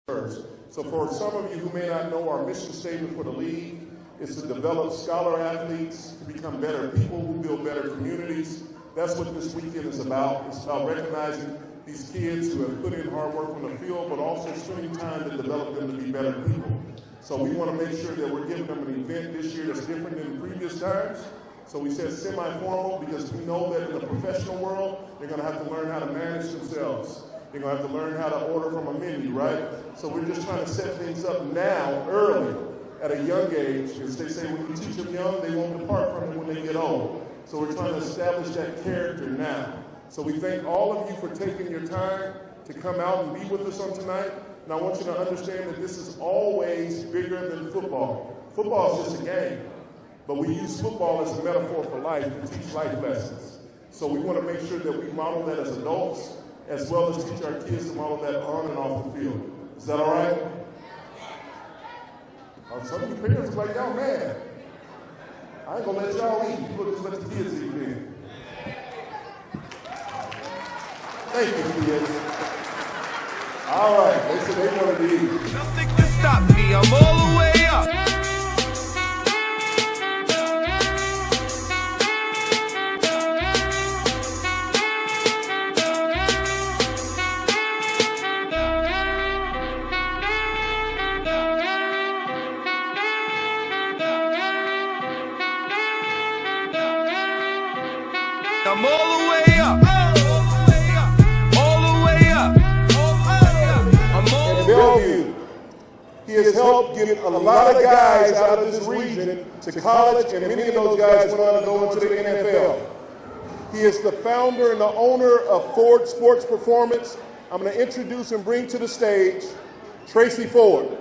first. So for some of you who may not know, our mission statement for the league is to develop scholar athletes to become better people who build better communities. That's what this weekend is about. It's about recognizing these kids who have put in hard work on the field, but also spending time to develop them to be better people. So we want to make sure that we're giving them an event this year that's different than previous times. So we said semi-formal because we know that in the professional world, they're going to have to learn how to manage themselves. They're going to have to learn how to order from a menu, right? So we're just trying to set things up now, early, at a young age, because they say when you teach them young, they won't depart from it when they get old. So we're trying to establish that character now. So we thank all of you for taking your time to come out and be with us on tonight. And I want you to understand that this is always bigger than football. Football is just a game. But we use football as a metaphor for life to teach life lessons. So we want to make sure that we model that as adults, as well as teach our kids to model that on and off the field. Is that all right? Some of you parents are like, y'all mad. I ain't going to let y'all eat. You just let the kids eat then. Thank you, kids. All right. They said they wanted to eat. Nothing can stop me. I'm all the way up. I'm all the way up, all the way up, I'm all the way up. He has helped get a lot of guys out of this region to college, and many of those guys went on to go into the NFL. He is the founder and the owner of Ford Sports Performance. I'm going to introduce and bring to the stage Tracy Ford.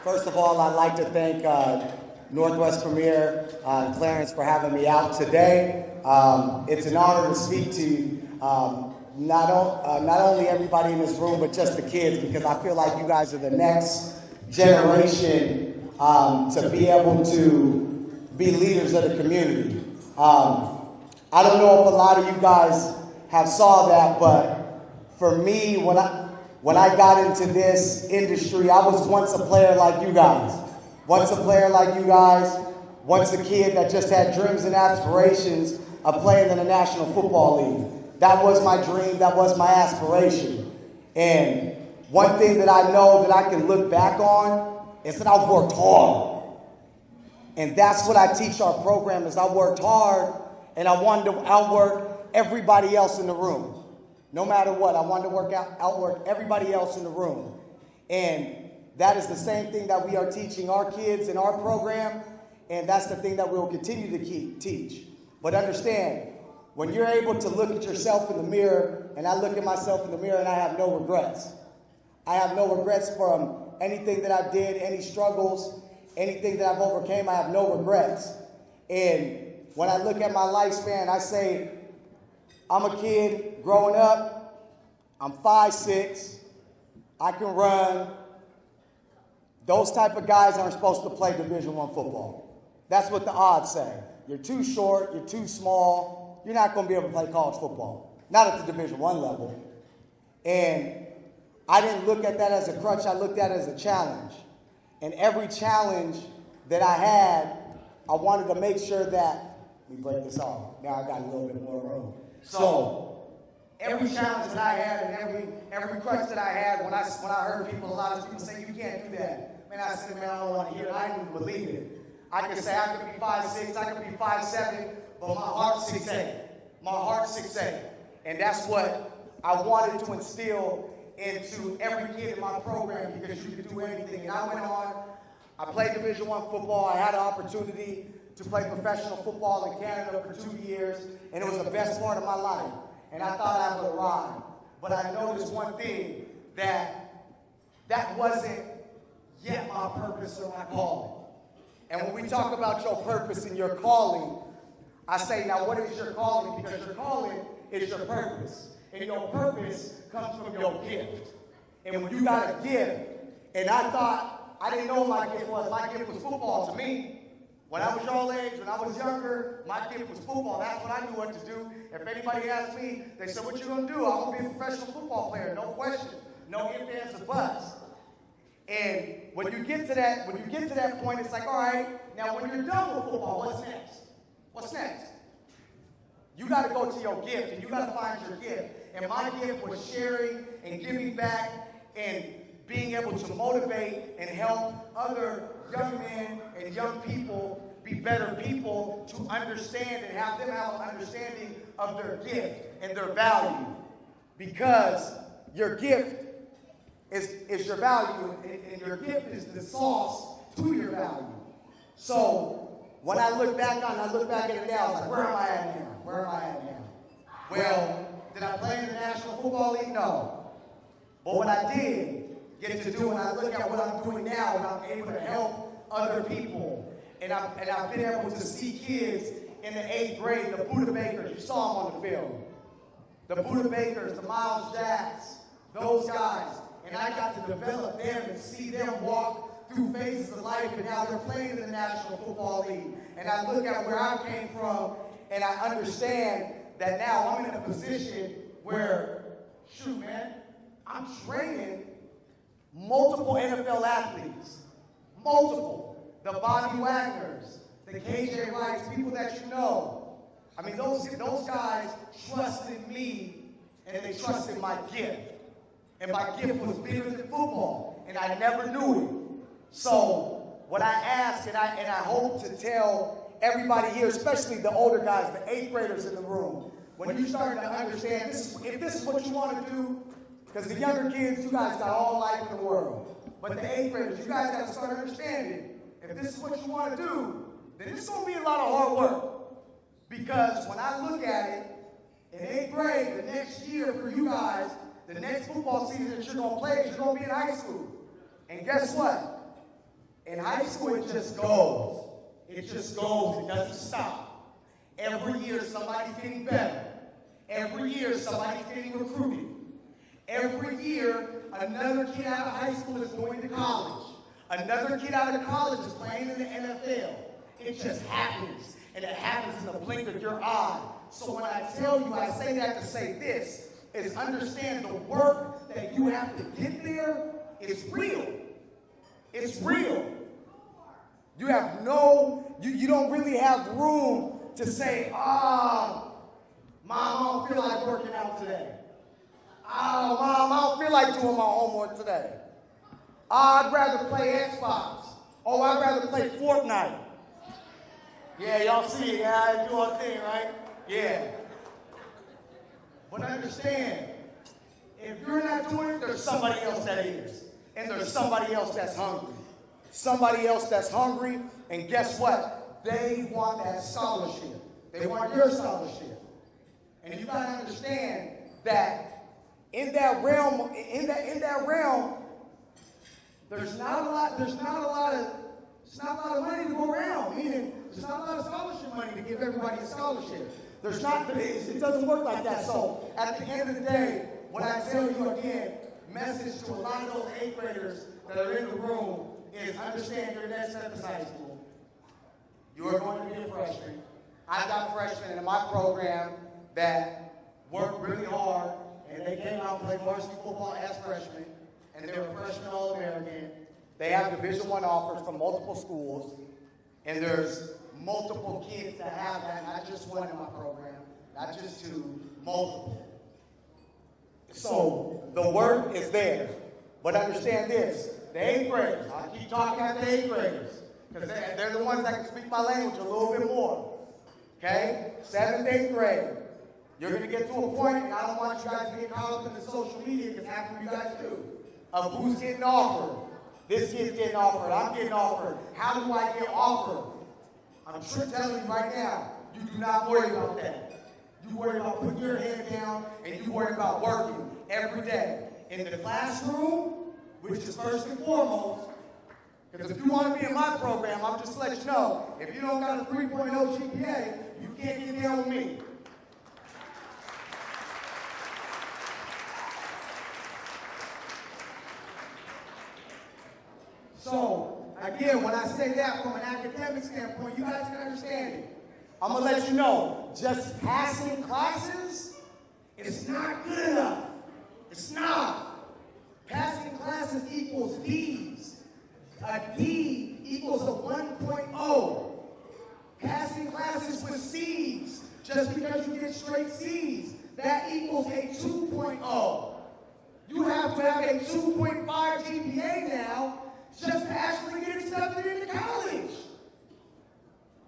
First of all, I'd like to thank Northwest Premier Clarence for having me out today. It's an honor to speak to not only everybody in this room, but just the kids, because I feel like you guys are the next generation to be able to be leaders of the community. I don't know if a lot of you guys have saw that, but for me, when I got into this industry, I was once a player like you guys. Once a player like you guys. Once a kid that just had dreams and aspirations of playing in the National Football League. That was my dream. That was my aspiration. And one thing that I know that I can look back on is that I've worked hard. And that's what I teach our program is I worked hard and I wanted to outwork everybody else in the room. No matter what, I wanted to outwork everybody else in the room. And that is the same thing that we are teaching our kids in our program, and that's the thing that we'll continue to teach. But understand, when you're able to look at yourself in the mirror, and I look at myself in the mirror and I have no regrets. I have no regrets from anything that I did, any struggles, anything that I've overcame, I have no regrets. And when I look at my lifespan, I say, I'm a kid growing up, I'm 5'6", I can run. Those type of guys aren't supposed to play Division I football. That's what the odds say. You're too short, you're too small, you're not going to be able to play college football. Not at the Division I level. And I didn't look at that as a crutch, I looked at it as a challenge. And every challenge that I had, I wanted to make sure that, let me break this off, now I got a little bit more room. So every challenge that I had and every crutch that I had, when I heard a lot of people say, you can't do that. Man, I said, man, I don't want to hear it. I didn't even believe it. I could say I could be 5'6", I could be 5'7", but my heart's 6'8". My heart's 6'8". And that's what I wanted to instill into every kid in my program, because you could do anything. And I went on, I played Division I football. I had an opportunity to play professional football in Canada for 2 years, and it was the best part of my life. And I thought I would arrive. But I noticed one thing, that wasn't yet my purpose or my calling. And when we talk about your purpose and your calling, I say, now what is your calling? Because your calling is your purpose. And your purpose comes from your gift. And when you got a gift, and I thought, I didn't know what my gift was. My gift was football to me. When I was your age, when I was younger, my gift was football. That's what I knew what to do. If anybody asked me, they said, what you gonna do? I'm gonna be a professional football player, no question. No ifs, ands, or buts. And when you get to that point, it's like, all right, now when you're done with football, what's next? What's next? You got to go to your gift, and you got to find your gift. And my gift was sharing and giving back and being able to motivate and help other young men and young people be better people, to understand and have them have an understanding of their gift and their value. Because your gift is your value, and your gift is the sauce to your value. So when I look back at it now, I was like, where am I at now? Where am I at now? Well, did I play in the National Football League? No. But what I did get to do, when I look at what I'm doing now, and I'm able to help other people, and I've been able to see kids in the 8th grade, the Buddha Bakers, you saw them on the film. The Buddha Bakers, the Miles Jacks, those guys. And I got to develop them and see them walk through phases of life, and now they're playing in the National Football League. And I look at where I came from, and I understand that now I'm in a position where, shoot, man, I'm training multiple NFL athletes. Multiple. The Bobby Wagners, the KJ Wrights, people that you know. I mean, those guys trusted me, and they trusted my gift. And my gift was bigger than football, and I never knew it. So what I ask, and I hope to tell everybody here, especially the older guys, the 8th graders in the room, when you start to understand this, if this is what you want to do, because the younger kids, you guys got all life in the world. But the 8th graders, you guys got to start understanding, if this is what you want to do, then it's going to be a lot of hard work. Because when I look at it, in 8th grade, the next year for you guys, the next football season that you're going to play is you're going to be in high school. And guess what? In high school, it just goes. It just goes. It doesn't stop. Every year, somebody's getting better. Every year, somebody's getting recruited. Every year, another kid out of high school is going to college. Another kid out of college is playing in the NFL. It just happens. And it happens in the blink of your eye. So when I tell you, I say that to say this, is understand the work that you have to get there is real. It's real. You have you don't really have room to say, Mom, I don't feel like working out today. Mom, I don't feel like doing my homework today. I'd rather play Xbox. I'd rather play Fortnite. Yeah, y'all see it. Yeah, I do our thing, right? Yeah. But understand, if you're not doing it, there's somebody else that is. And there's somebody else that's hungry. Somebody else that's hungry, and guess what? They want that scholarship. They want your scholarship. And you gotta understand that in that realm, there's not a lot of money to go around. Meaning, there's not a lot of scholarship money to give everybody a scholarship. It doesn't work like that. So at the end of the day, what I tell you again, message to a lot of those 8th graders that are in the room is understand your next step is high school. You are going to be a freshman. I've got freshmen in my program that worked really hard, and they came out and played varsity football as freshmen, and they were freshman All-American. They have Division I offers from multiple schools, and there's multiple kids that have that, not just one in my program, not just two, multiple. So the work is there. But understand this, the 8th graders, I keep talking about the 8th graders, because they're the ones that can speak my language a little bit more. Okay? 7th, 8th grade. You're going to get to a point, and I don't want you guys to get caught up in the social media, because half of you guys do, of who's getting offered. This kid's getting offered, I'm getting offered. How do I get offered? I'm telling you right now, you do not worry about that. You worry about putting your head down, and you worry about working every day. In the classroom, which is first and foremost, because if you want to be in my program, I'm just letting you know, if you don't got a 3.0 GPA, you can't get down with me. So, again, when I say that from an academic standpoint, you got I'm going to let you know, just passing classes is not good enough. It's not. Passing classes equals D's. A D equals a 1.0. Passing classes with C's, just because you get straight C's, that equals a 2.0. You have to have a 2.5 GPA now just to actually get accepted into college.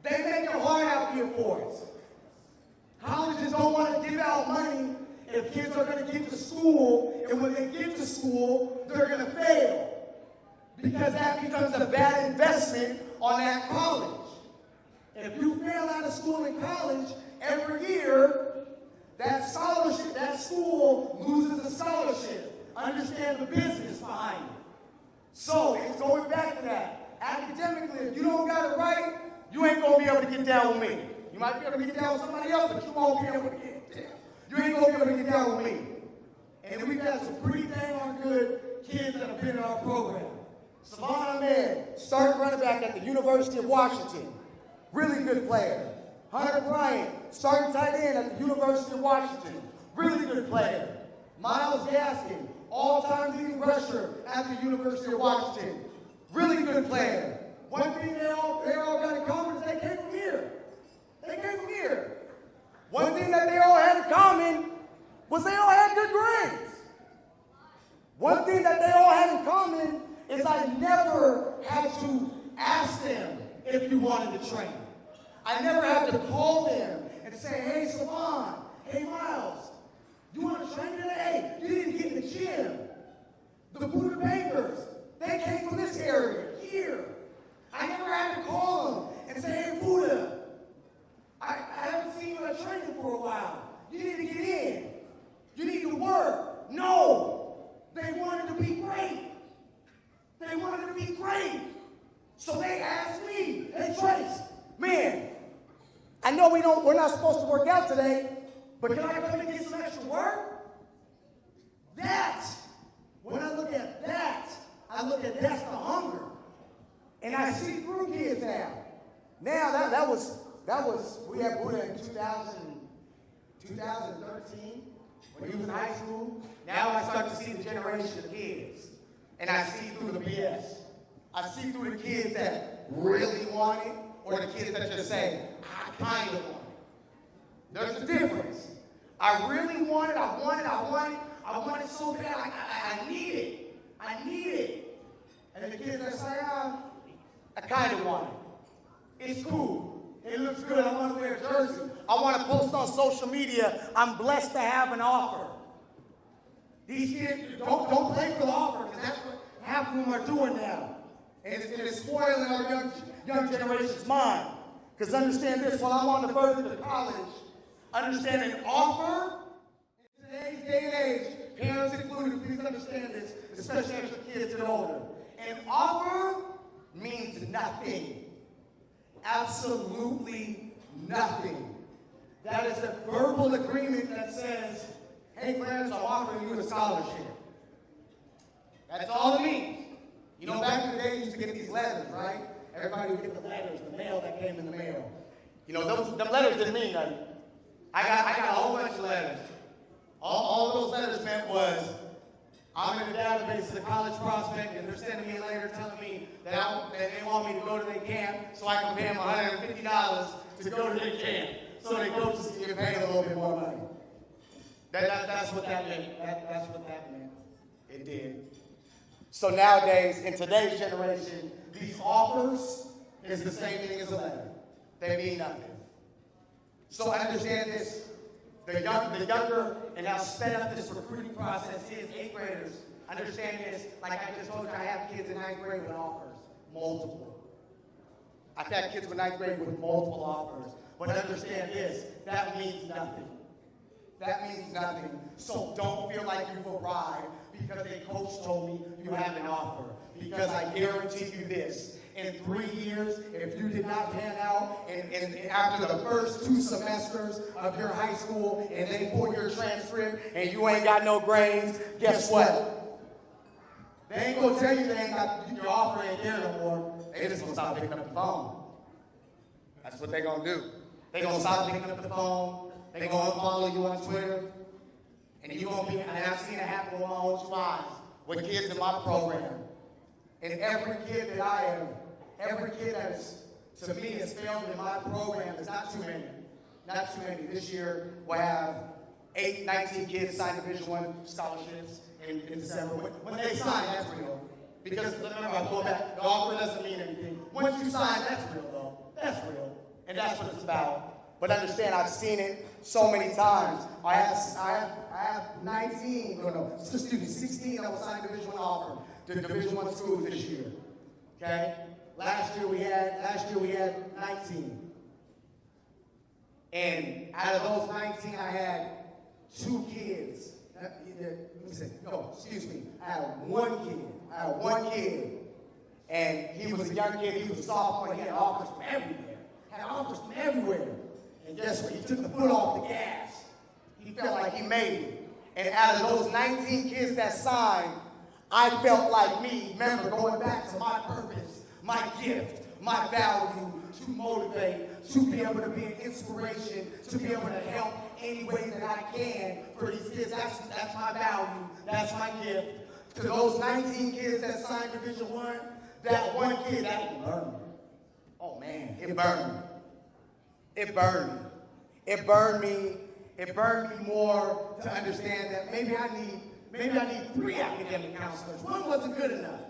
They make it hard out here for us. Colleges don't want to give out money if kids are going to get to school, and when they get to school, they're going to fail. Because that becomes a bad investment on that college. If you fail out of school and college, every year, that scholarship, that school loses a scholarship. Understand the business behind it. So, it's going back to that. Academically, if you don't got it right, you ain't going to be able to get down with me. You might be able to get down with somebody else, but you won't be able to get down. You ain't going to be able to get down with me. And we've got some pretty dang on good kids that have been in our program. Savon Ahmed, starting running back at the University of Washington. Really good player. Hunter Bryant, starting tight end at the University of Washington. Really good player. Miles Gaskin, all-time leading rusher at the University of Washington. Really good player. One thing they all got in common is they came from here. They came from here. One thing that they all had in common was they all had good grades. One thing that they all had in common is I never had to ask them if you wanted to train. I never had to call them and say, hey, Savon, hey, Miles, you want to train today? You didn't get in the gym. The Buddha Bakers, they came from this area, here. I never had to call them and say, hey, Buddha, I haven't seen you at training for a while. You need to get in. You need to work. No. They wanted to be great. They wanted to be great. So they asked me, hey, Trace, man, I know we're not supposed to work out today, but can I come and get some extra work? When I look at that, that's the hunger. And I see through kids now. Now that was we had Buddha in 2013 when he was in high school. Now I start to see the generation of kids. And I see through the BS. I see through the kids that really want it, or the kids that just say, I kind of want it. There's a difference. I really want it, I want it so bad, I need it. I need it. And the kids that say, I kind of want it. It's cool. It looks good. I want to wear a jersey. I want to post on social media. I'm blessed to have an offer. These kids, don't play for the offer, because that's what half of them are doing now. And it's spoiling our young generation's mind. Because understand this, while I'm on the verge of college, understand an offer, in today's day and age, parents included, please understand this, especially as your kids get older. An offer means nothing. Absolutely nothing. That is a verbal agreement that says, hey, Clarence, I'm offering you a scholarship. That's all it means. You know, back in the day, you used to get these letters, right? Everybody would get the letters, the mail that came in the mail. You know, them letters didn't mean nothing. I got a whole bunch of letters. All those letters meant was, I'm in the database of the college prospect, and they're sending me a letter telling me that they want me to go to their camp so I can pay them $150 to go to their camp. So they coaches can get paid a little bit more money. That's what that meant. That's what that meant. It did. So nowadays, in today's generation, these offers is the same thing as a letter. They mean nothing. So understand this. The younger and how sped up this recruiting process is, 8th graders, understand this. Like I just told you, I have kids in 9th grade with offers. Multiple. I've had kids in 9th grade with multiple offers. But understand this, that means nothing. That means nothing. So don't feel like you've arrived because a coach told me you have an offer. Because I guarantee you this, in 3 years, if you did not pan out, and after the first 2 semesters of your high school, and they pull your transcript, and you ain't got no grades, guess what? They ain't gonna tell you they ain't got your offer ain't there no more. They just gonna stop picking up the phone. That's what they gonna do. They're going to stop picking up the phone. They're going to follow you on Twitter. And you're going to be, and I've seen it happen with my own two eyes, with kids in my program. And every kid that is, to me, has failed in my program, there's not too many. Not too many. This year, we'll have 19 kids sign Division I scholarships in December. When they sign, that's real. Because remember, I go back, the offer doesn't mean anything. Once you sign, that's real, though. That's real. And that's what it's about. But understand, I've seen it so many times. I have 16 that will sign Division I offer to Division I schools this year. Okay? Last year we had 19. And out of those 19, I had 2 kids. I had one kid. And he was a young kid. He was a sophomore. He had offers from everywhere. And guess what? He took the foot off the gas. He felt like he made it. And out of those 19 kids that signed, I felt like me, remember, going back to my purpose, my gift, my value, to motivate, to be able to be an inspiration, to be able to help any way that I can for these kids. That's my value. That's my gift. To those 19 kids that signed Division I, that one kid, that burned me. Oh man, it burned me. It burned me. It burned me. It burned me more to understand that maybe I need 3 academic counselors. One wasn't good enough.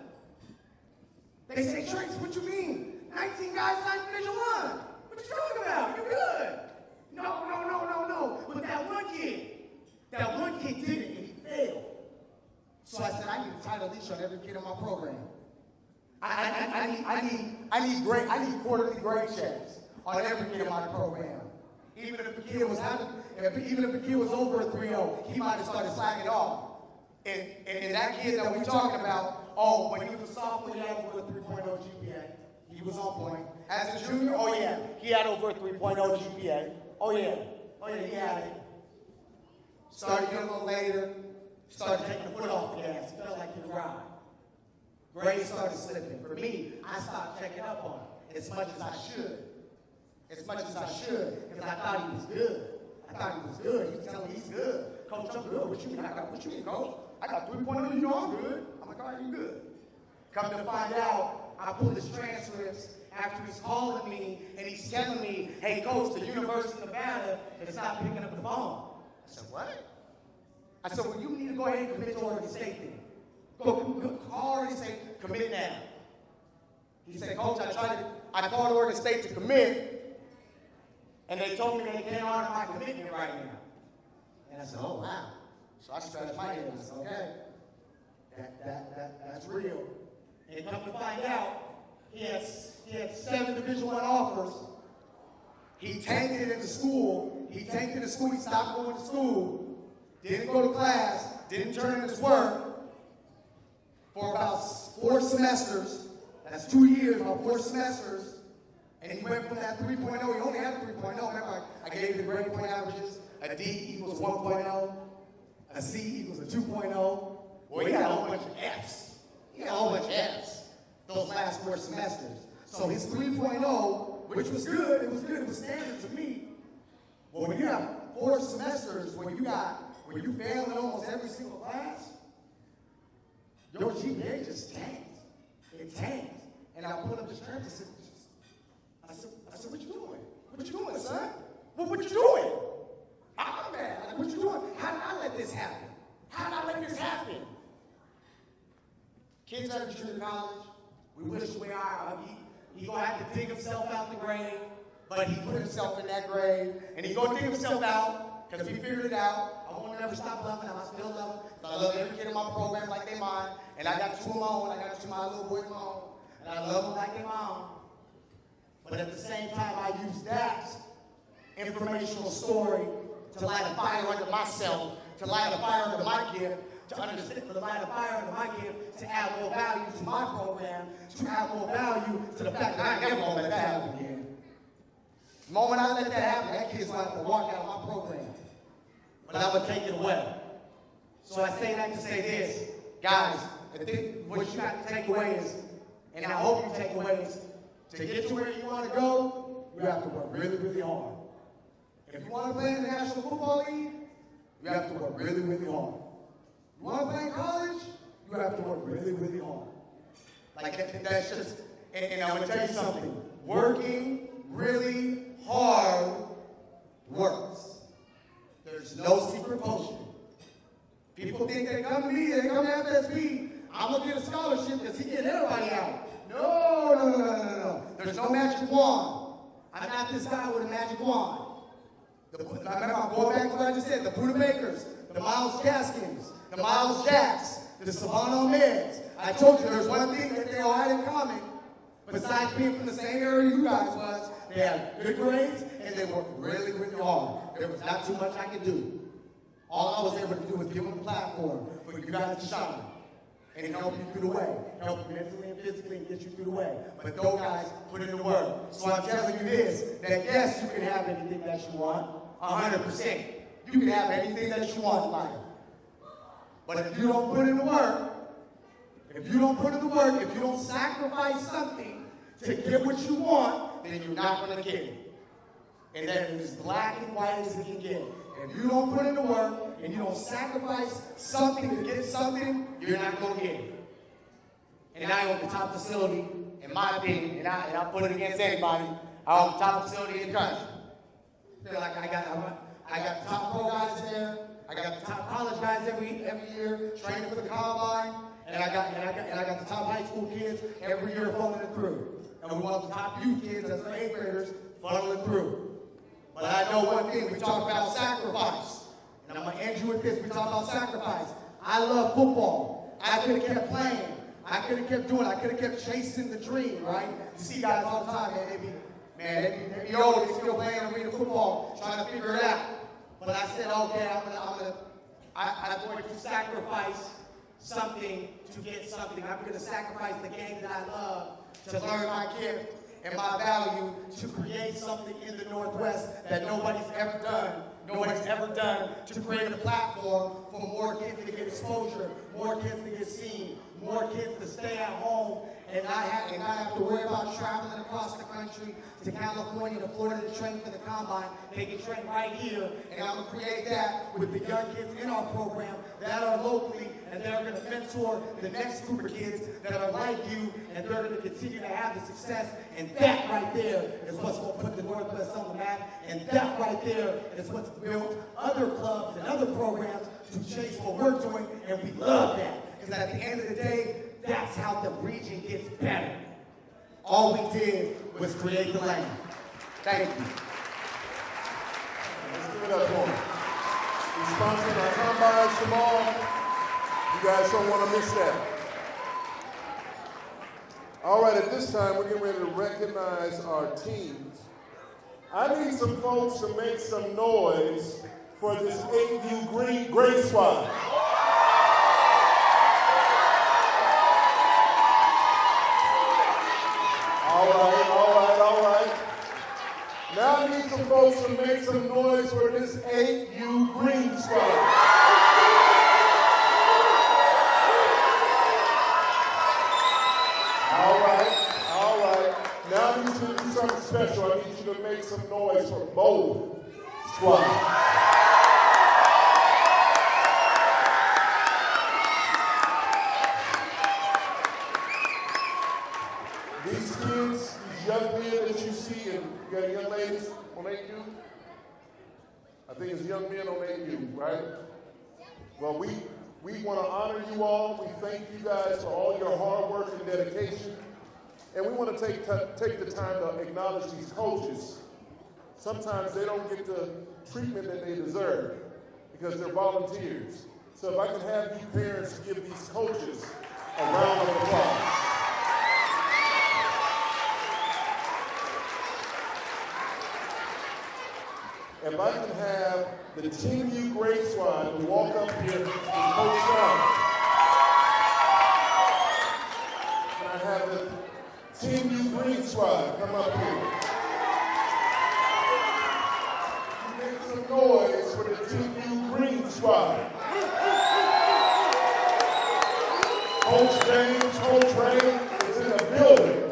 They say, Trace, what you mean? 19 guys signed Division I. What you talking about? You're good. No. But that one kid did it and he failed. So I said, I need a title leash on every kid in my program. I need quarterly grade checks on every kid in my program. Even if the kid was over a 3.0, he might have started slacking off. And that kid that we're talking about, when he was a sophomore, he had over a 3.0 GPA. He was on point. As a junior, he had over a 3.0 GPA. He had it. Started getting a little later, started taking the foot off the gas. It felt like he was riding. Grades started slipping. For me, I stopped checking up on him as much as I should. Because I thought he was good. He was telling me he's good. Coach, I'm good. What you mean, Coach? I got 3.0. You know I'm good. I'm like, all right, you good. Come to find out, I pulled his transcripts after he's calling me and he's telling me, hey, Coach, the University of Nevada is not picking up the phone. I said, what? I said, well, you need to go ahead and commit to Oregon State then. Go call Oregon State, commit now. He said, Coach, I called Oregon State to commit, and they told me they can't honor my commitment right now. And I said, oh, wow. So I scratched my head and I said, okay, that's real. And come to find out, he had 7 Division I offers. He tanked it into school. He stopped going to school, didn't go to class, didn't turn in his work for about 4 semesters. That's 2 years, about 4 semesters. And he went from that 3.0, he only had a 3.0. Remember, I gave you the grade point averages. A D equals 1.0. A C equals a 2.0. Well, he got a whole bunch of Fs. Those last 4 semesters. So his 3.0, which was good, it was standard to me. Well, when you have 4 semesters where you fail in almost every single class, your GPA just tanked. It tanked. And I pulled up his transcript. I said, what you doing? What you doing, son? Well, what you doing? I'm mad. Like, what you doing? How did I let this happen? Kids at the junior college, we wish we are. He gonna have to dig himself out the grave, but he put himself in that grave, and he gonna dig himself out because we figured it out. I won't never stop loving him. I still love him. I love every kid in my program like they mine, and I got 2 of my own. I got 2 of my little boys of my own, and I love them like they mine. But at the same time, I use that informational story to light a fire under myself, to light a fire under my gift, to understand, to light a fire under my gift, to add more value to my program, to add more value to the fact that I never gonna let that happen again. The moment I let that happen, that kid's gonna have to walk out of my program. But I'm gonna take it away. So I say that to say this, guys, I think what you got to take away is, and I hope you take away is, to get to where you want to go, you have to work really, really hard. If you want to play in the National Football League, you have to work really, really hard. You want to play in college, you have to work really, really hard. Like that's just, and I'm going to tell you something. Working really hard works. There's no secret potion. People think they come to me, they come to FSB, I'm going to get a scholarship because he getting everybody out. No. There's no magic wand. I'm not this guy with a magic wand. I'm going back to what I just said, the Buddha Bakers, the Miles Gaskins, the Miles Jacks, the Savannah Meds. I told you there's one thing that they all had in common, besides being from the same area you guys was, they had good grades and they worked really, really hard. There was not too much I could do. All I was able to do was give them a platform for you guys to shine and help you through the way, help you mentally and physically and get you through the way. But those guys put in the work. So I'm telling you this, that yes, you can have anything that you want, 100%. You can have anything that you want in life. But if you don't put in the work, if you don't sacrifice something to get what you want, then you're not going to get it. And that is as black and white as it can get. If you don't put in the work and you don't sacrifice something to get something, you're not going to get it. And I own the top facility, in my opinion, and I'll put it against anybody, I own the top facility in the country. I feel like I got the top pro guys there, I got the top college guys every year, training for the combine, and I got the top high school kids every year funneling through. And we want the top youth kids as the 8th graders funneling through. But I know one thing, we talk about sacrifice. And I'm going to end you with this, we talk about sacrifice. I love football. I could have kept playing. I could have kept doing it. I could have kept chasing the dream, right? You see guys all the time, man, they be old, they still playing arena football, trying to figure it out. But I said, okay, I'm going to sacrifice something to get something. I'm going to sacrifice the game that I love to learn my gift and my value to create something in the Northwest that nobody's ever done. Nobody's ever done to create a platform for more kids to get exposure, more kids to get seen, more kids to stay at home and not have to worry about traveling across the country to California, to Florida to train for the combine. They can train right here, and I'm going to create that with the young kids in our program that are locally, and they're going to mentor the next group of kids that are like you, and they're going to continue to have the success. And that right there is what's going to put the Northwest on the map, and that right there is what's built other clubs and other programs to chase what we're doing, and we love that. Because at the end of the day, that's how the region gets better. All we did was create the land. Thank you. Let's give it up for him. He's sponsoring our combines tomorrow. You guys don't want to miss that. All right, at this time, we're getting ready to recognize our teams. I need some folks to make some noise for this 8U Green Squad. All right. Now I need some folks to make some noise for this 8U Green Squad. All right. Now I need you to do something special. I need you to make some noise for both squads. These kids, these young men that you see, and you got young ladies on 8U? I think it's young men on 8U, right? Well, we want to honor you all. We thank you guys for all your hard work and dedication. And we want to take the time to acknowledge these coaches. Sometimes they don't get the treatment that they deserve because they're volunteers. So if I can have you parents give these coaches a round of applause. If I can have the Team U Great Squad to walk up here and Coach Sean. Can I have the Team U Green Squad come up here? Make some noise for the Team U Green Squad. Coach James, Coach Ray is in the building.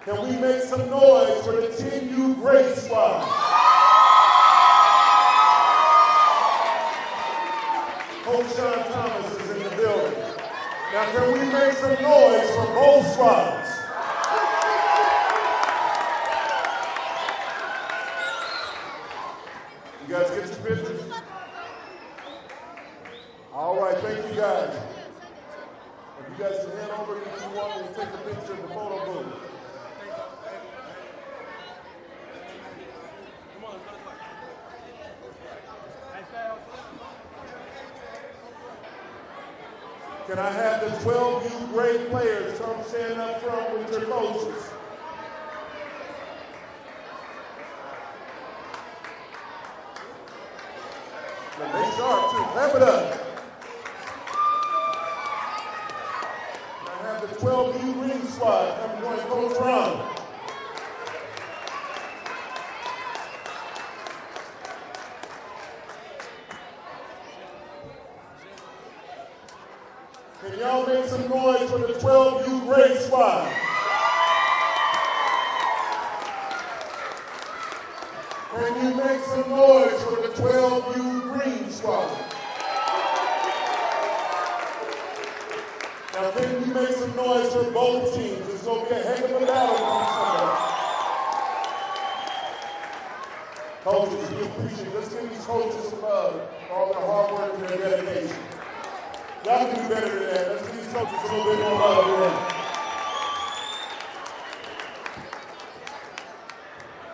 Can we make some some noise for the 10U Great Squad. Coach Sean Thomas is in the building. Now, can we make some noise for both squads? You guys get your pictures? All right, thank you guys. If you guys can head over if you want to take a picture of the photo booth. Can I have the 12U grade players come stand up front with your coaches? They sharp too. Clap it up. I have the 12U Green Squad come join Coach Ron. Can y'all make some noise for the 12U Green Squad? Can you make some noise for the 12U Green Squad? Now, can you make some noise for both teams? It's going to be a heck of a battle on Sunday. Coaches, we appreciate it. Let's give these coaches some love for all their hard work and their dedication. Y'all can do better than that. Let's give these coaches a little bit more love than that.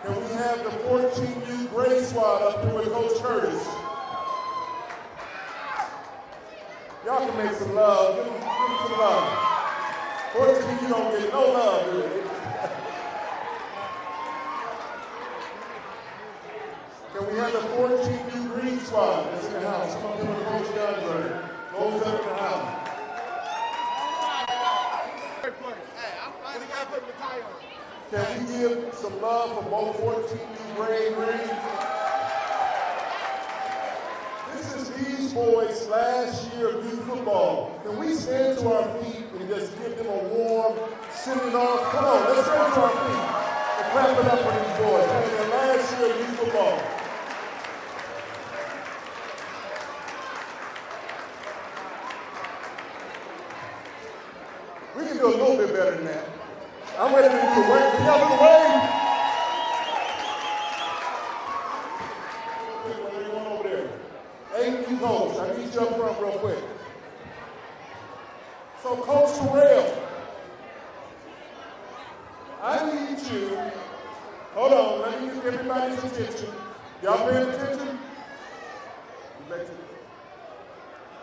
Can we have the 14U Grade Squad up here with Coach Curtis? Y'all can make some love. Give them some love. 14, you don't get no love, really. Can we have the 14U Green Squad that's in the house? Come up here with Coach Dunn. Those up in the house. Can we give some love for both 14U grade Greens? This is these boys' last year of youth football. Can we stand to our feet and just give them a warm sending off? Come on, let's stand to our feet and clap it up for these boys. Playing their last year of youth football. We can do a little bit better than that. I'm ready to do the wave. Can y'all do the wave? What are you doing over there? 8U coach, I need you up front real quick. So, Coach Terrell, I need you, hold on, let me get everybody's attention. Y'all paying attention?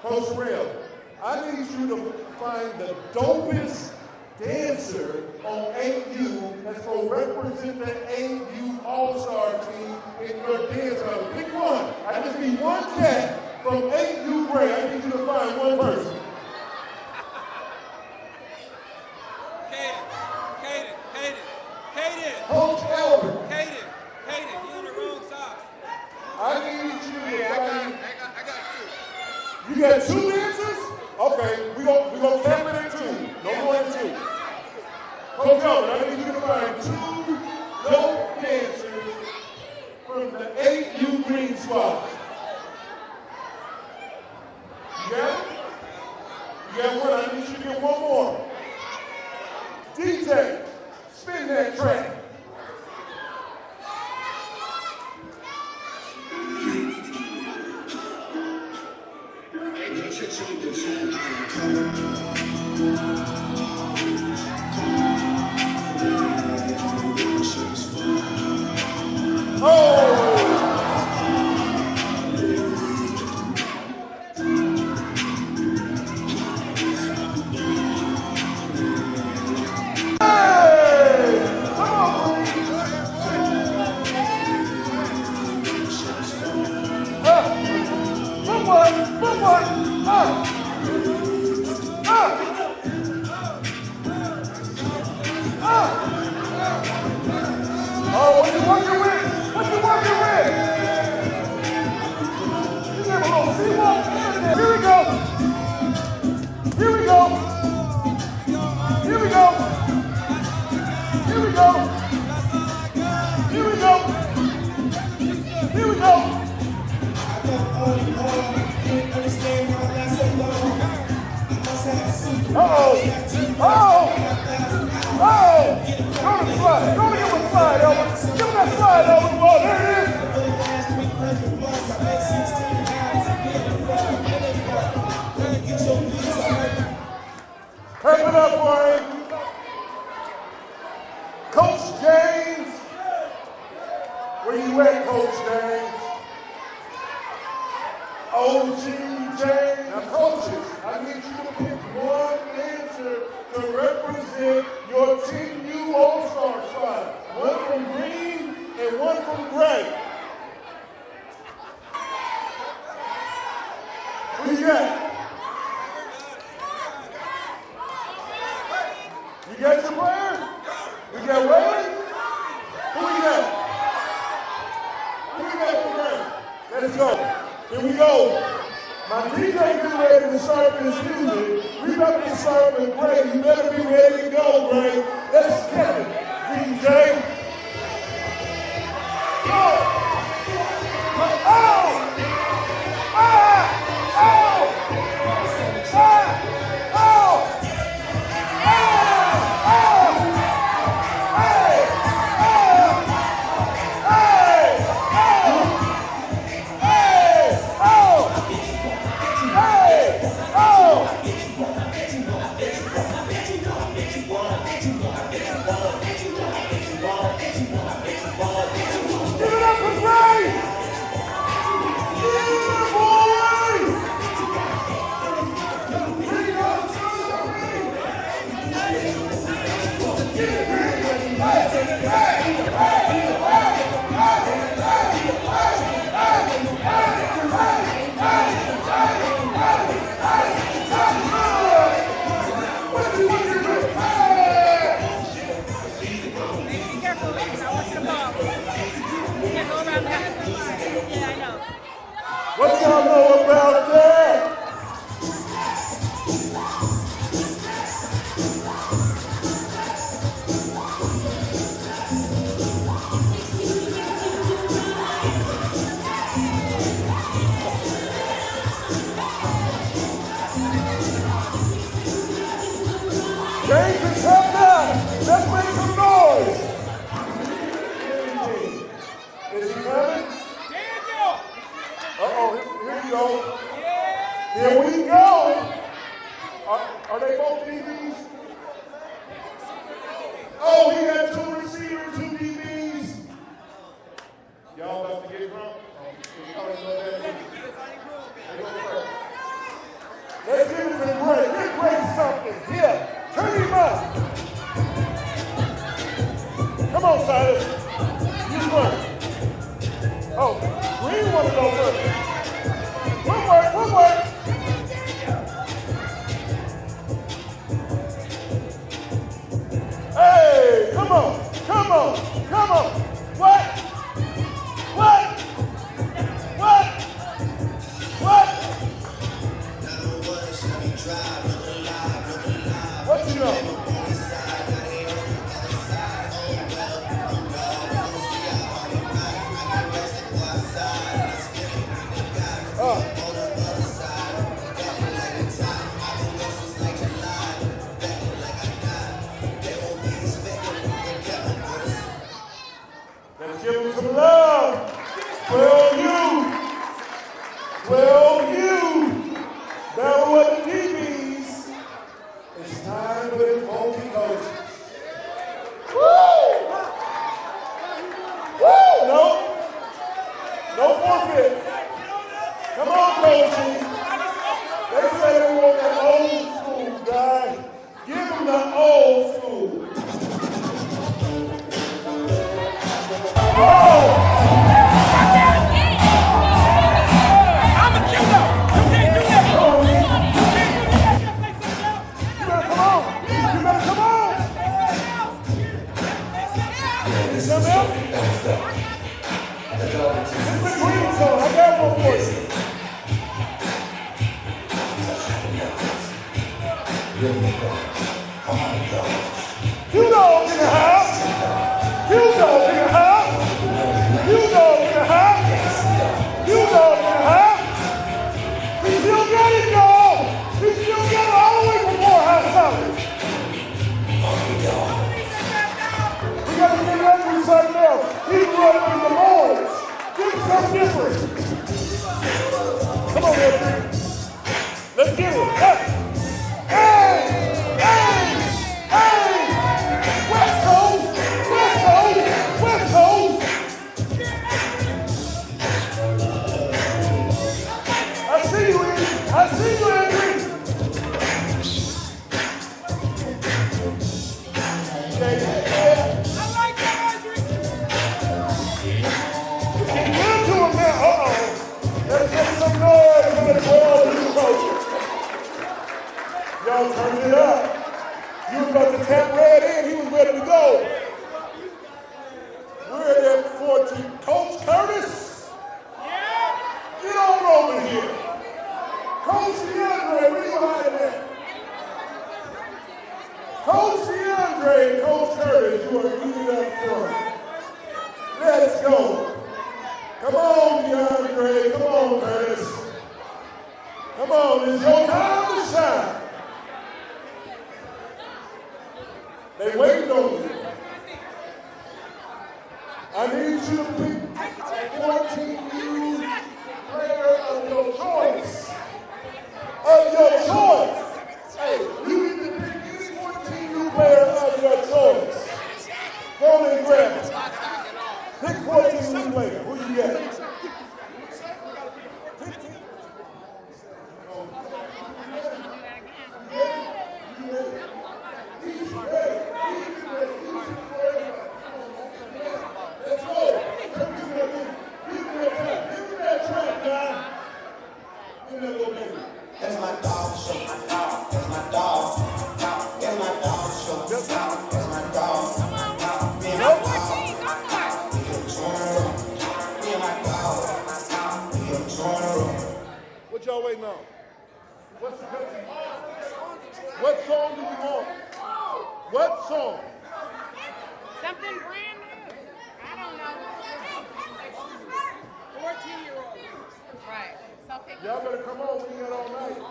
Coach Terrell, I need you to find the dopest dancer on 8U that's going to represent the 8U All-Star team in your dance battle. Pick one. I just need one cat from 8U grade. I need you to find one person. Kaden. Coach Elder. Kaden, you on the wrong side. I need you to find. I got two. You got two dancers? Okay, we gonna cap it at two. No more than two. Coach Elder, I need you to find two dope dancers from the 8U Green Squad. You got it? You got one. I need you to get one more. DJ, spin that track. Oh! Uh-oh. Uh-oh. Uh-oh. Go to the slide. Go to give him a slide, Elvis. Give him that slide, Elvis. Oh, there it is. Clap it up for him. Coach James. Where you at, Coach James? OG James. Now, coaches, I need you to pick one answer to represent your Team U All-Star squad. One from green and one from gray. Who you got? You got your player? We got Ray? Who we got? Who we got for gray? Let's go. Here we go. My DJ getting ready to start this music. We about to start with Gray. You better be ready to go, Gray. Let's get it, DJ. Go! Oh! Ah! Oh! Ah! Oh! What y'all know about that? James is up now. Let's make some noise. Is he coming? Uh-oh, here we go. Here we go. Are they both DBs? Oh, he had two receivers, two DBs. Y'all about to get drunk? Let's give it to Gray. Get Gray something. Here, turn him up. Come on, Silas. You first. Oh, Green want to go first. Footwork. Hey, come on. What? What you know? Let's give him some love. 12U. Battle of the DBs. It's time for the funky coaches. Woo! No forfeit. Come on, coaches. They say they want that old school guy. Give them the old school. Oh! I'm a killer. You can't do that. You better come on. Something else? It's the green zone. I got one for you. Hugo in the house. He still got it, y'all. He still got it all the way from Morehouse. He grew up in the Moors. Give him something different. Come on, Anthony. Let's get it. Hey! Hey! Hey! West Coast! West Coast! West Coast! I see you, Andy. I see you, Andy. Yeah. I like that, Andrew. Get to him now. Uh-oh. Let's make some noise for the 12 new coaches. Y'all turned it up. You was about to tap Red in. He was ready to go. We're at 14. Coach Curtis. Yeah. Get on over here. Coach DeAndre, where you hiding at? Coach DeAndre and Coach Curtis, you are leading up front. Let's go. Come on, DeAndre. Come on, Curtis. Come on, it's your time to shine. They waiting on you. I need you to pick 14 new player of your choice. Of your choice. Hey, you need to pick any 14 new player of your choice. Go and grab it. Pick 14 new player. Who you got? That's my dog show. That's my dog. That's my dog show. That's my dog. Me and my dog. Me and my dog. Me and my What y'all waiting on? What song do you want? What song? Something brand new. I don't know. 14-year-old. Right. Y'all better come on. We got all night. We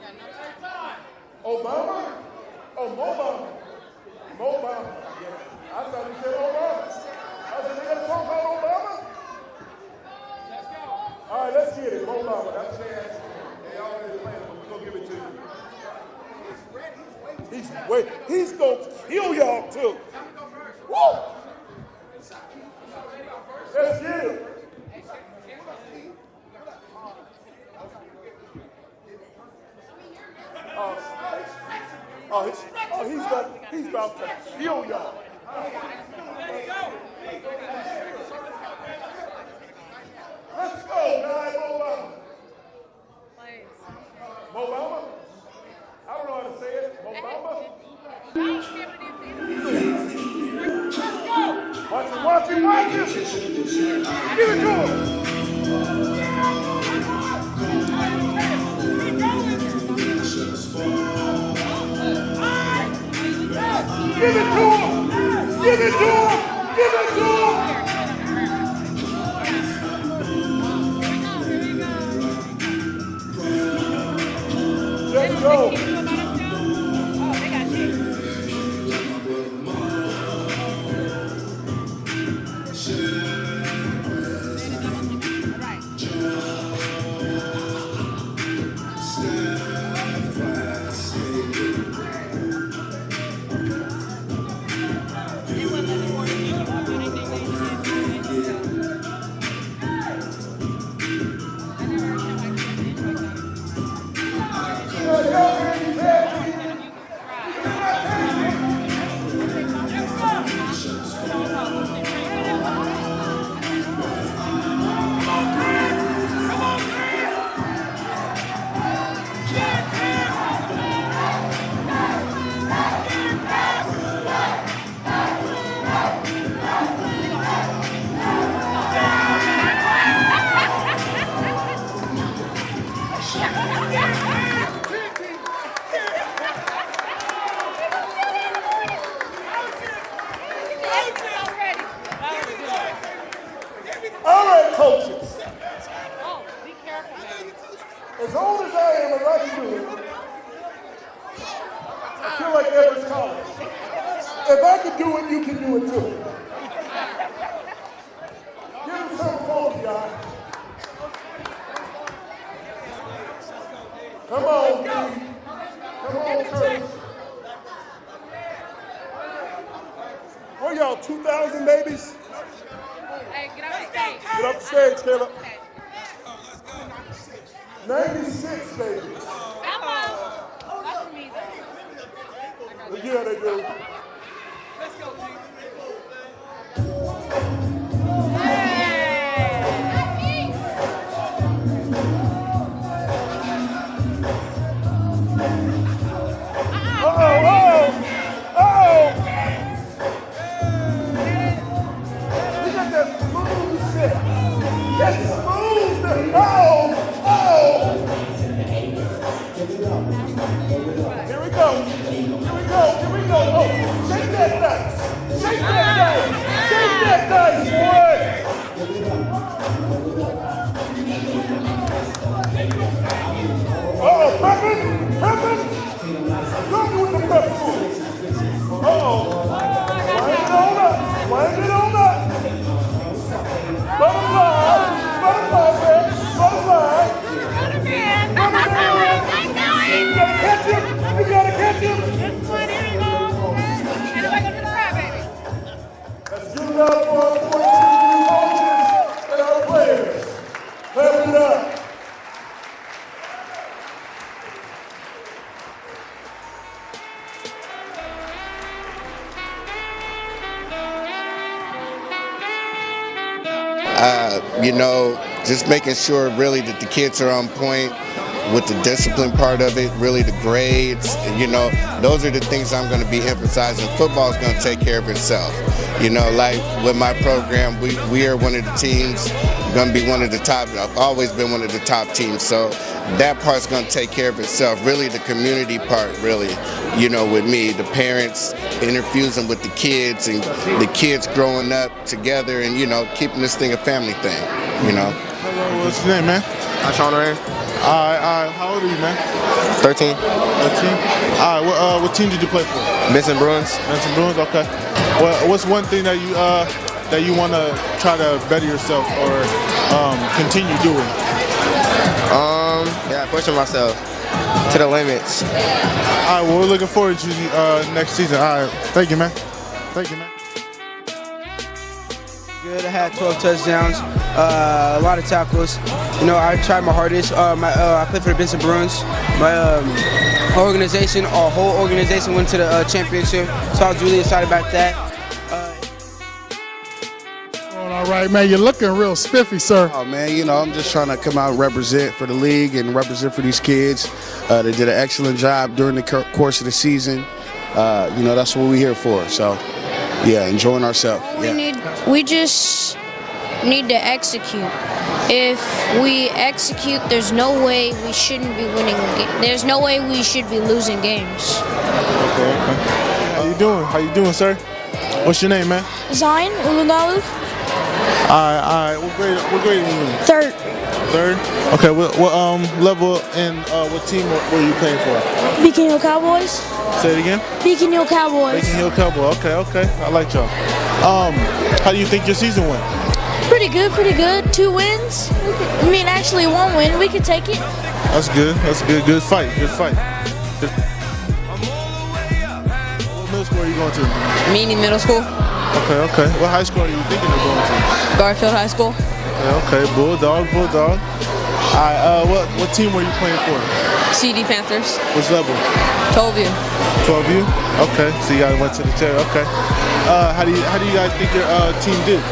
got no time. Obama? Oh, Mobama. Mobama. I thought he said Obama. I said, they got a song called Obama? Let's go. All right, let's get it. Obama. That's the answer. They already playing, but we're going to give it to you. He's going to kill y'all, too. Woo! Let's get it. He's about to kill y'all. Let's go, guys. Obama. Obama? I don't know how to say it. Obama? Watch it. Give it to him. Give it to him! Give it to him! Give it to him! Let's go! Coaches. Oh, be careful, baby. As old as I am, if I can do it, I feel like Everest College. If I can do it, you can do it too. 2,000 babies? Hey, get off the stage. Get up the stage, Caleb. 96 babies. Hello. That's for me, though. Yeah, they do. Let's go, G. Just making sure really that the kids are on point with the discipline part of it, really the grades, those are the things I'm going to be emphasizing. Football is going to take care of itself. Like with my program, we are one of the teams, going to be one of the top, I've always been one of the top teams, so that part's going to take care of itself. Really the community part, really, with me, the parents interfusing with the kids and the kids growing up together and, keeping this thing a family thing, What's your name, man? Sean Rain. How old are you, man? 13. 13? All right, what team did you play for? Benson Bruins. Benson Bruins, okay. What's one thing that you want to try to better yourself or continue doing? Pushing myself to the limits. All right, well, we're looking forward to the next season. All right, thank you, man. Thank you, man. Good. I had 12 touchdowns, a lot of tackles. I tried my hardest. I played for the Benson Bruins. My organization, our whole organization went to the championship, so I was really excited about that. All right, man, you're looking real spiffy, sir. Oh, man, I'm just trying to come out and represent for the league and represent for these kids. They did an excellent job during the course of the season. That's what we're here for. So, yeah, enjoying ourselves. We just need to execute. If we execute, there's no way we shouldn't be winning. There's no way we should be losing games. Okay. How you doing, sir? What's your name, man? Zion Ulungalu. All right. What grade are you in? Third. Okay. What level and what team were you playing for? Beacon Hill Cowboys. Say it again. Beacon Hill Cowboys. Beacon Hill Cowboys. Okay. I like y'all. How do you think your season went? Pretty good. 2 wins. Actually 1 win. We could take it. That's good. Good fight. What middle school are you going to? Meany Middle School. Okay. What high school are you thinking of going to? Garfield High School. Okay. Bulldog. All right. What team were you playing for? CD Panthers. Which level? 12U. 12U? Okay. So you guys went to the chair. Okay. How do you guys think your team did?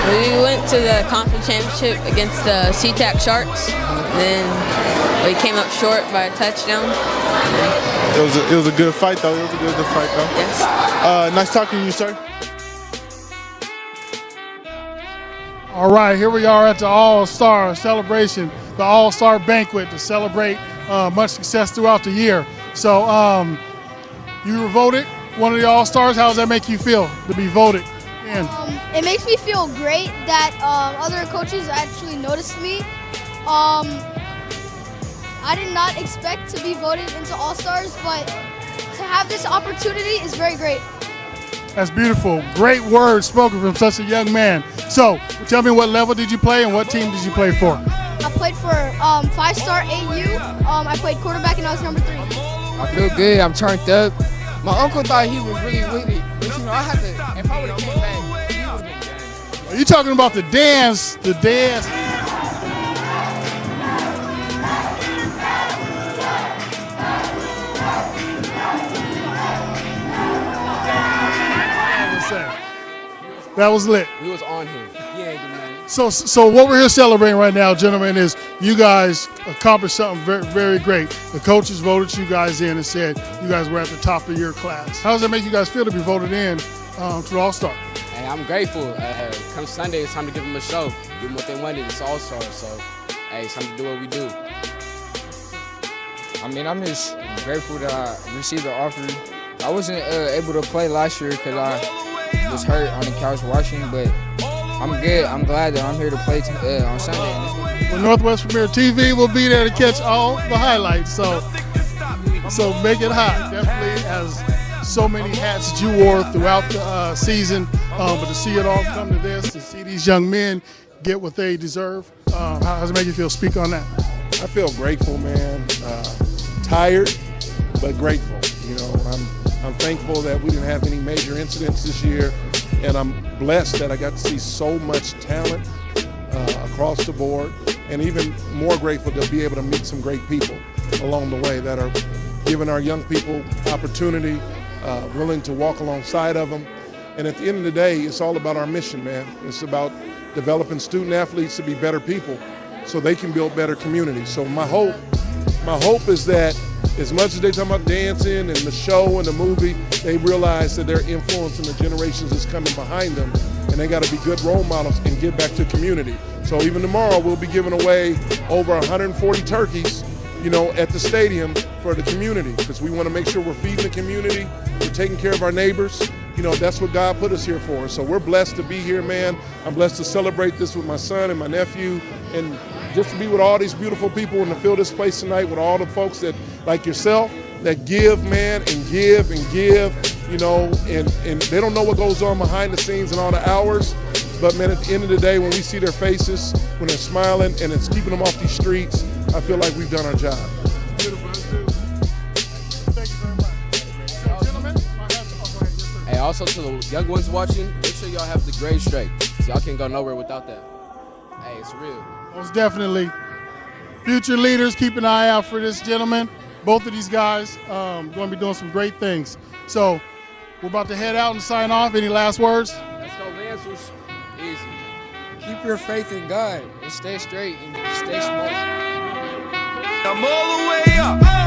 We went to the conference championship against the SeaTac Sharks. Then we came up short by a touchdown. It was a good fight though. Yes. Nice talking to you, sir. All right, here we are at the All-Star celebration, the All-Star Banquet to celebrate much success throughout the year. So you were voted one of the All-Stars. How does that make you feel to be voted in? It makes me feel great that other coaches actually noticed me. I did not expect to be voted into All-Stars, but to have this opportunity is very great. That's beautiful. Great words spoken from such a young man. So, tell me, what level did you play and what team did you play for? I played for 5-star AU. I played quarterback and I was number 3. I feel good. I'm turned up. My uncle thought he was really with it, but I had to. If I would have came back. Are you talking about the dance? The dance. That was lit. We was on him. He ain't do nothing. So what we're here celebrating right now, gentlemen, is you guys accomplished something very, very great. The coaches voted you guys in and said you guys were at the top of your class. How does that make you guys feel to be voted in to the All-Star? Hey, I'm grateful. Come Sunday, it's time to give them a show. Give them what they wanted. It's All-Star. So, hey, it's time to do what we do. I mean, I'm just grateful that I received the offer. I wasn't able to play last year because I was hurt on the couch watching, but I'm good. I'm glad that I'm here to play on Sunday. Well, Northwest Premier TV will be there to catch all the highlights, so make it hot. Definitely has so many hats that you wore throughout the season, but to see it all come to this, to see these young men get what they deserve, how does it make you feel? Speak on that. I feel grateful, man. Tired, but grateful. You know, I'm thankful that we didn't have any major incidents this year, and I'm blessed that I got to see so much talent across the board, and even more grateful to be able to meet some great people along the way that are giving our young people opportunity, willing to walk alongside of them. And at the end of the day, it's all about our mission, man. It's about developing student athletes to be better people so they can build better communities. So my hope is that as much as they talk about dancing and the show and the movie, they realize that they're influencing the generations that's coming behind them, and they got to be good role models and give back to the community. So even tomorrow, we'll be giving away over 140 turkeys, you know, at the stadium for the community, because we want to make sure we're feeding the community, we're taking care of our neighbors. You know, that's what God put us here for. So we're blessed to be here, man. I'm blessed to celebrate this with my son and my nephew, and just to be with all these beautiful people and to fill this place tonight with all the folks that, like yourself, that give, man, and give, you know, and they don't know what goes on behind the scenes and all the hours. But, man, at the end of the day, when we see their faces, when they're smiling and it's keeping them off these streets, I feel like we've done our job. Hey, also to the young ones watching, make sure y'all have the grade straight, so y'all can't go nowhere without that. Hey, it's real. Most definitely. Future leaders, keep an eye out for this gentleman. Both of these guys going to be doing some great things. So we're about to head out and sign off. Any last words? Let's go, Lancers. Easy. Keep your faith in God and stay straight and stay smart. I'm all the way up.